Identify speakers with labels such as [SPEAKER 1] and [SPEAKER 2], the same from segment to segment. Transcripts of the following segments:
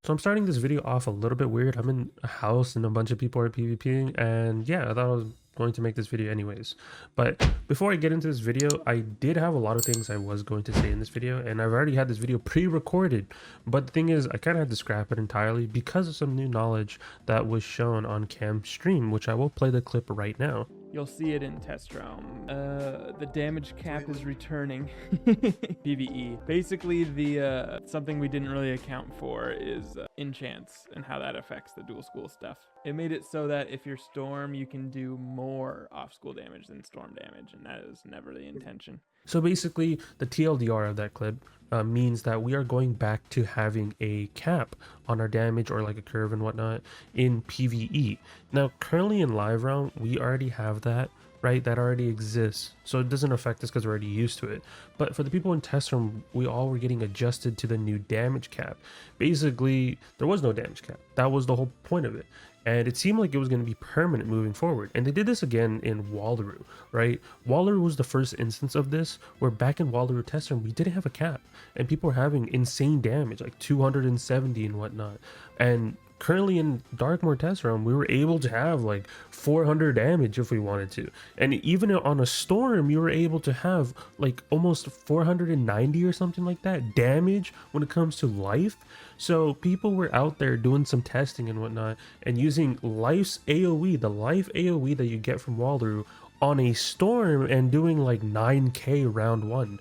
[SPEAKER 1] So I'm starting this video off a little bit weird. I'm in a house and a bunch of people are PvPing, and yeah, I thought I was going to make this video anyways. But before I get into this video, I did have a lot of things I was going to say in this video, and I've already had this video pre-recorded. But the thing is, I kind of had to scrap it entirely because of some new knowledge that was shown on Cam stream, which I will play the clip right now.
[SPEAKER 2] You'll see it in test realm. The damage cap is returning. PvE. Basically, the something we didn't really account for is enchants and how that affects the dual school stuff. It made it so that if you're storm, you can do more off-school damage than storm damage, and that is never the intention.
[SPEAKER 1] So basically, the TLDR of that clip means that we are going back to having a cap on our damage or like a curve and whatnot in PvE. Now, currently in live round, we already have that, right? That already exists. So it doesn't affect us because we're already used to it. But for the people in test room, we all were getting adjusted to the new damage cap. Basically, there was no damage cap. That was the whole point of it. And it seemed like it was going to be permanent moving forward. And they did this again in Wallaroo, right? Wallaroo was the first instance of this, where back in Wallaroo test room, we didn't have a cap. And people were having insane damage, like 270 and whatnot. And currently in Darkmoor test room, we were able to have like 400 damage if we wanted to. And even on a storm, you were able to have like almost 490 or something like that damage when it comes to life. So people were out there doing some testing and whatnot and using life's AoE, the life AoE that you get from Wallaroo, on a storm and doing like 9k round one,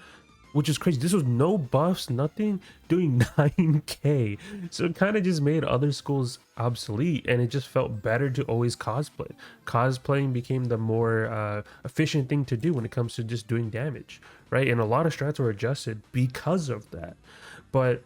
[SPEAKER 1] which is crazy. This was no buffs, nothing, doing 9k. So it kind of just made other schools obsolete, and it just felt better to always cosplay. Cosplaying became the more efficient thing to do when it comes to just doing damage, right? And a lot of strats were adjusted because of that. But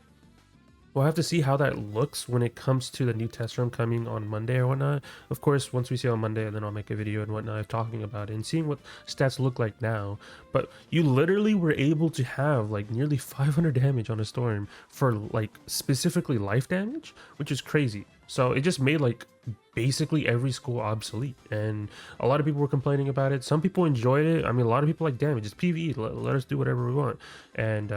[SPEAKER 1] we'll have to see how that looks when it comes to the new test room coming on Monday or whatnot. Of course, once we see on Monday, then I'll make a video and whatnot talking about it and seeing what stats look like now. But you literally were able to have like nearly 500 damage on a storm for like specifically life damage, which is crazy. So it just made like basically every school obsolete, and a lot of people were complaining about it. Some people enjoyed it. I mean, a lot of people like, damn, it's PvE, let us do whatever we want. And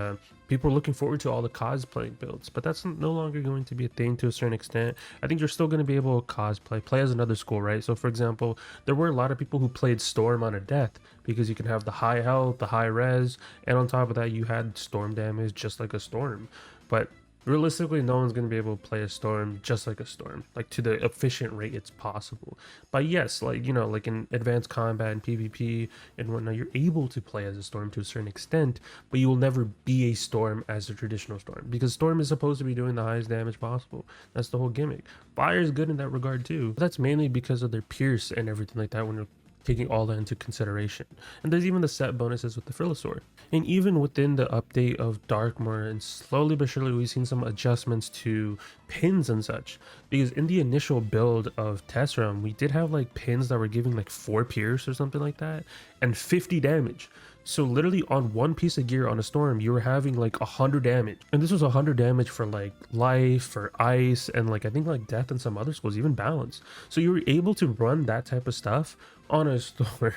[SPEAKER 1] people are looking forward to all the cosplaying builds, but that's no longer going to be a thing to a certain extent. I think you're still going to be able to play as another school, right? So for example, there were a lot of people who played storm on a death because you can have the high health, the high res, and on top of that you had storm damage just like a storm. But realistically, no one's going to be able to play a storm just like a storm, like to the efficient rate it's possible. But yes, like, you know, like in advanced combat and PvP and whatnot, you're able to play as a storm to a certain extent, but you will never be a storm as a traditional storm, because storm is supposed to be doing the highest damage possible. That's the whole gimmick. Fire is good in that regard too, but that's mainly because of their pierce and everything like that when you're taking all that into consideration. And there's even the set bonuses with the Frilosaur. And even within the update of Darkmoor, and slowly but surely we've seen some adjustments to pins and such, because in the initial build of test realm we did have like pins that were giving like 4 pierce or something like that and 50 damage. So literally on one piece of gear on a storm, you were having like 100 damage. And this was 100 damage for like life, for ice, and like I think like death and some other schools, even balance. So you were able to run that type of stuff on a storm.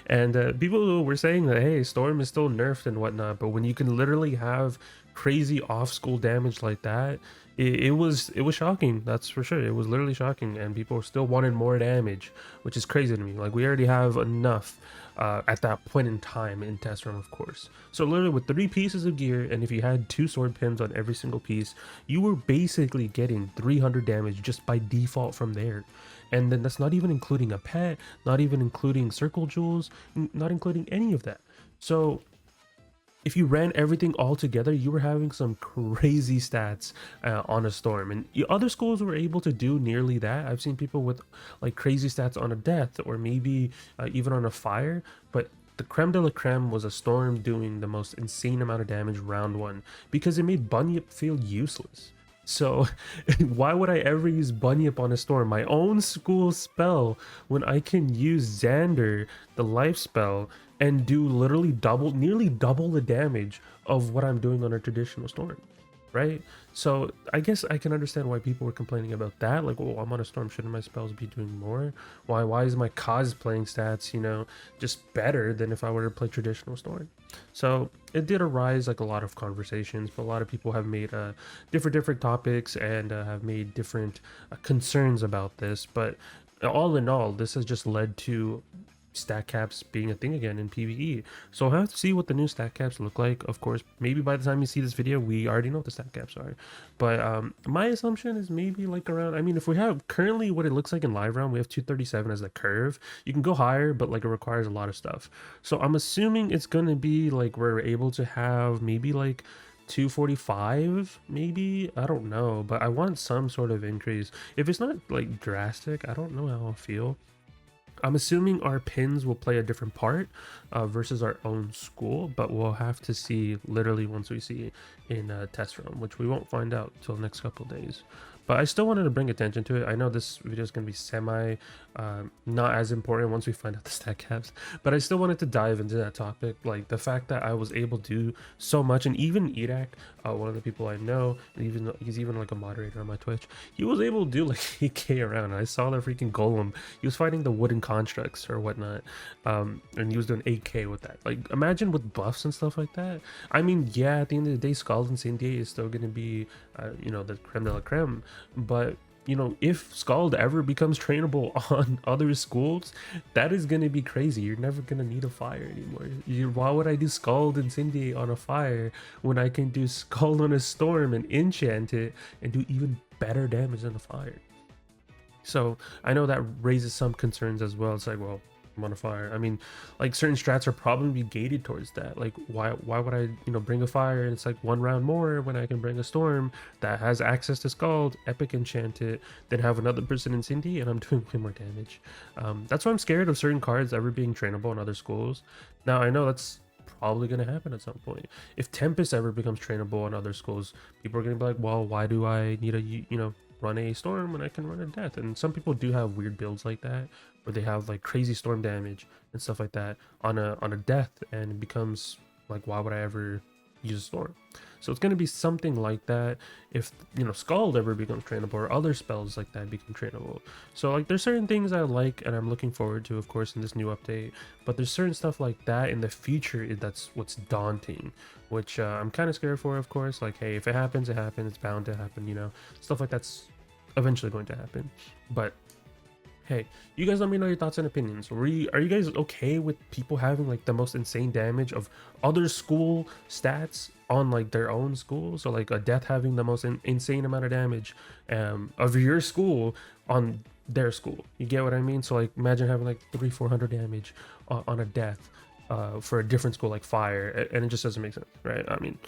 [SPEAKER 1] And people were saying that, hey, storm is still nerfed and whatnot, but when you can literally have crazy off-school damage like that, it was shocking. That's for sure. It was literally shocking, and people still wanted more damage, which is crazy to me. Like, we already have enough at that point in time in test room, of course. So literally with 3 pieces of gear, and if you had 2 sword pins on every single piece, you were basically getting 300 damage just by default from there. And then that's not even including a pet, not even including circle jewels, not including any of that. So if you ran everything all together, you were having some crazy stats on a storm. And other schools were able to do nearly that. I've seen people with like crazy stats on a death, or maybe even on a fire. But the creme de la creme was a storm doing the most insane amount of damage round one, because it made Bunyip feel useless. So why would I ever use Bunyip on a storm, my own school spell, when I can use Xander, the life spell, and do literally nearly double the damage of what I'm doing on a traditional storm? right? So I guess I can understand why people were complaining about that. Like, oh, I'm on a storm, shouldn't my spells be doing more? Why is my cosplaying stats, you know, just better than if I were to play traditional storm? So it did arise like a lot of conversations, but a lot of people have made different topics and have made different concerns about this. But all in all, this has just led to stat caps being a thing again in PvE. So I'll have to see what the new stat caps look like. Of course, maybe by the time you see this video, we already know what the stat caps are. But my assumption is maybe like around, I mean, if we have currently what it looks like in live round, we have 237 as the curve. You can go higher, but like it requires a lot of stuff. So I'm assuming it's going to be like we're able to have maybe like 245, maybe, I don't know, but I want some sort of increase. If it's not like drastic, I don't know how I'll feel. I'm assuming our pins will play a different part versus our own school, but we'll have to see literally once we see in test room, which we won't find out till the next couple of days. But I still wanted to bring attention to it. I know this video is going to be semi not as important once we find out the stat caps, but I still wanted to dive into that topic. Like the fact that I was able to do so much, and even Irak, one of the people I know, and he's even like a moderator on my Twitch, he was able to do like 8k around. I saw the freaking golem. He was fighting the wooden constructs or whatnot, and he was doing 8k with that. Like imagine with buffs and stuff like that. I mean, yeah, at the end of the day, Scald and Cindy is still going to be you know, the creme de la creme, but you know, if Scald ever becomes trainable on other schools, that is going to be crazy. You're never going to need a fire anymore. Why would I do Scald and Cindy on a fire when I can do Scald on a storm and enchant it and do even better damage than a fire? So I know that raises some concerns as well. It's like, well, I'm on a fire. I mean, like certain strats are probably gated towards that. Like why would I, you know, bring a fire and it's like one round more when I can bring a storm that has access to Scald, epic enchant it, then have another person in Cindy and I'm doing way more damage. That's why I'm scared of certain cards ever being trainable in other schools. Now I know that's probably going to happen at some point. If Tempest ever becomes trainable in other schools, people are going to be like, well, why do I need a, you know, run a storm when I can run a death? And some people do have weird builds like that where they have like crazy storm damage and stuff like that on a death, and it becomes like, why would I ever use a storm? So it's going to be something like that if, you know, Scald ever becomes trainable or other spells like that become trainable. So like there's certain things I like and I'm looking forward to, of course, in this new update, but there's certain stuff like that in the future that's what's daunting, which I'm kind of scared for, of course. Like, hey, if it happens, it happens. It's bound to happen, you know, stuff like that's eventually going to happen. But hey, you guys let me know your thoughts and opinions. Are you guys okay with people having like the most insane damage of other school stats on like their own school? So like a death having the most insane amount of damage of your school on their school. You get what I mean? So like imagine having like 300-400 damage on a death for a different school like fire, and it just doesn't make sense, right? I mean,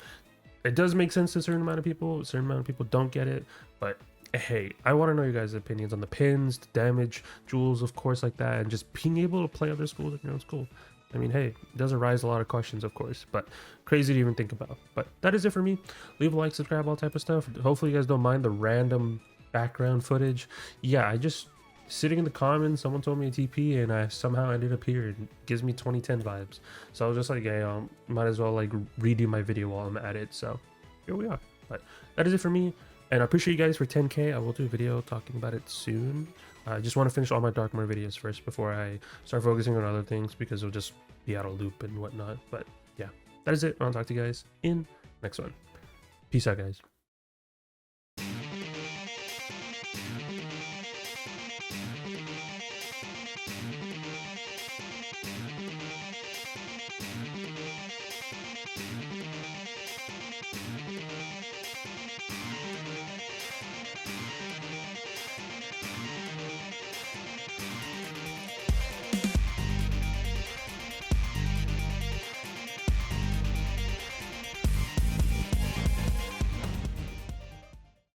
[SPEAKER 1] it does make sense to a certain amount of people. A certain amount of people don't get it, but hey, I want to know you guys' opinions on the pins, the damage, jewels, of course, like that, and just being able to play other schools in your own school. I mean, hey, it does arise a lot of questions, of course, but crazy to even think about. But that is it for me. Leave a like, subscribe, all type of stuff. Hopefully you guys don't mind the random background footage. Yeah, I just sitting in the comments, someone told me a TP and I somehow ended up here. It gives me 2010 vibes. So I was just like, yeah, might as well like redo my video while I'm at it. So here we are. But that is it for me. And I appreciate you guys for 10k. I will do a video talking about it soon. I just want to finish all my Darkmoor videos first before I start focusing on other things, because it'll just be out of loop and whatnot. But yeah, that is it. I'll talk to you guys in next one. Peace out, guys.